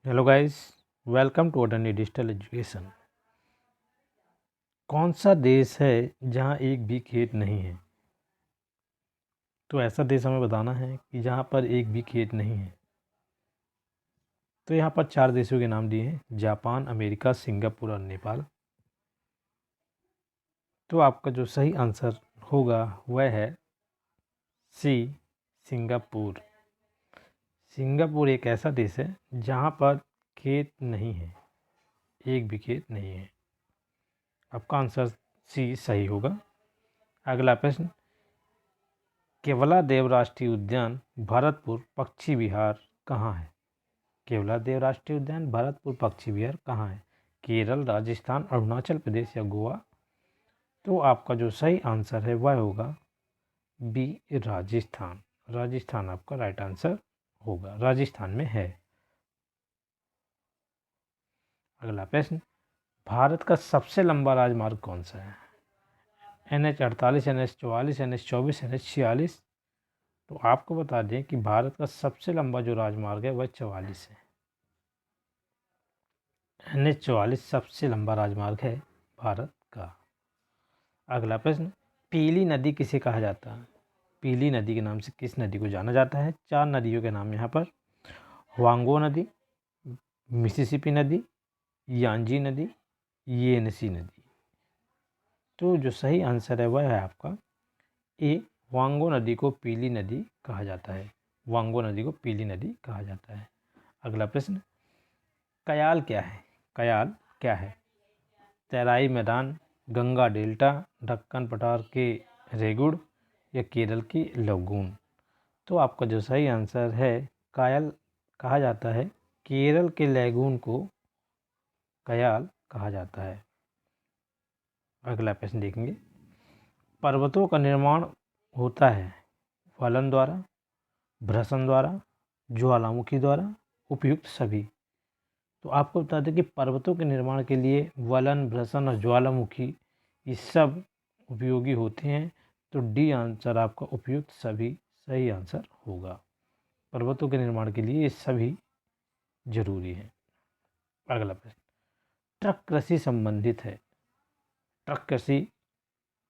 Hello guys, welcome to अडनी digital education. कौन सा देश है जहां एक भी खेत नहीं है? तो ऐसा देश हमें बताना है कि जहां पर एक भी खेत नहीं है। तो यहाँ पर 4 देशों के नाम दिए हैं: जापान, अमेरिका, सिंगापुर और नेपाल। तो आपका जो सही आंसर होगा वह है सी, सिंगापुर। सिंगापुर एक ऐसा देश है जहां पर खेत नहीं है, एक भी खेत नहीं है। आपका आंसर सी सही होगा। अगला प्रश्न, केवलादेव राष्ट्रीय उद्यान भरतपुर पक्षी विहार कहाँ है? केवलादेव राष्ट्रीय उद्यान भरतपुर पक्षी विहार कहाँ है? केरल, राजस्थान, अरुणाचल प्रदेश या गोवा? तो आपका जो सही आंसर है वह होगा बी, राजस्थान। राजस्थान आपका राइट आंसर होगा, राजस्थान में है। अगला प्रश्न, भारत का सबसे लंबा राजमार्ग कौन सा है? NH 48, NH 44, NH 24, NH 46? तो आपको बता दें कि भारत का सबसे लंबा जो राजमार्ग है वह 44 है। NH 44 सबसे लंबा राजमार्ग है भारत का। अगला प्रश्न, पीली नदी किसे कहा जाता है? पीली नदी के नाम से किस नदी को जाना जाता है? 4 नदियों के नाम यहाँ पर: वांगो नदी, मिसिसिपी नदी, यांजी नदी, येनसी नदी। तो जो सही आंसर है वह है आपका ए, वांगो नदी को पीली नदी कहा जाता है। वांगो नदी को पीली नदी कहा जाता है। अगला प्रश्न, कयाल क्या है? कयाल क्या है? तराई मैदान, गंगा डेल्टा, ढक्कन पठार के रेगुड़ या केरल की लगून? तो आपका जो सही आंसर है, कायल कहा जाता है, केरल के लैगून को कयाल कहा जाता है। अगला प्रश्न देखेंगे, पर्वतों का निर्माण होता है फलन द्वारा, भ्रसन द्वारा, ज्वालामुखी द्वारा, उपयुक्त सभी? तो आपको बता दें कि पर्वतों के निर्माण के लिए वलन, भ्रसन और ज्वालामुखी ये सब उपयोगी होते हैं। तो डी आंसर आपका उपयुक्त सभी सही आंसर होगा। पर्वतों के निर्माण के लिए ये सभी जरूरी है। अगला प्रश्न, ट्रक कृषि संबंधित है। ट्रक कृषि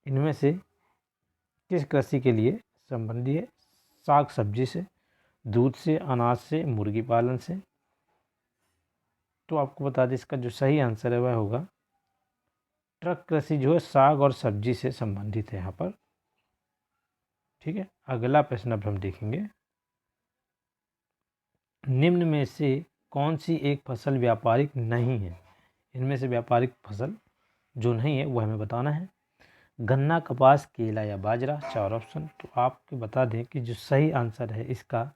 इनमें से किस कृषि के लिए संबंधी है? साग सब्जी से, दूध से, अनाज से, मुर्गी पालन से? तो आपको बता दें इसका जो सही आंसर है वह होगा ट्रक कृषि जो है साग और सब्जी से संबंधित है यहाँ पर। ठीक है। अगला प्रश्न अब हम देखेंगे, निम्न में से कौन सी एक फसल व्यापारिक नहीं है? इनमें से व्यापारिक फसल जो नहीं है वह हमें बताना है। गन्ना, कपास, केला या बाजरा? 4 ऑप्शन। तो आपको बता दें कि जो सही आंसर है इसका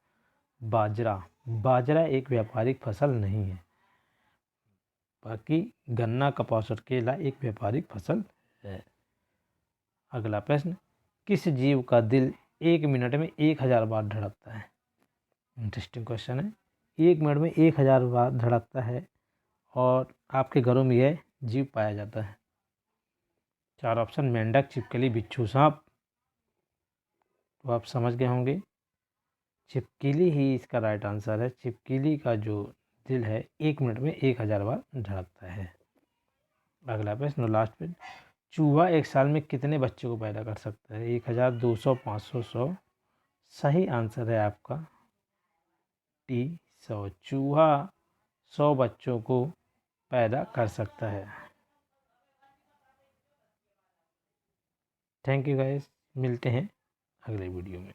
बाजरा। बाजरा एक व्यापारिक फसल नहीं है, बाकी गन्ना, कपास और केला एक व्यापारिक फसल है। अगला प्रश्न, किस जीव का दिल 1 मिनट में 1000 बार धड़कता है? इंटरेस्टिंग क्वेश्चन है। 1 मिनट में 1000 बार धड़कता है और आपके घरों में यह जीव पाया जाता है। 4 ऑप्शन: मेंढक, छिपकली, बिच्छू, सांप? तो आप समझ गए होंगे, छिपकली ही इसका राइट आंसर है। छिपकली का जो दिल है 1 मिनट में 1000 बार धड़कता है। अगला प्रश्न, लास्ट पे, चूहा एक साल में कितने बच्चों को पैदा कर सकता है? 1000, 200, 500, 100? सही आंसर है आपका टी, 100। चूहा 100 बच्चों को पैदा कर सकता है। थैंक यू गाइस, मिलते हैं अगले वीडियो में।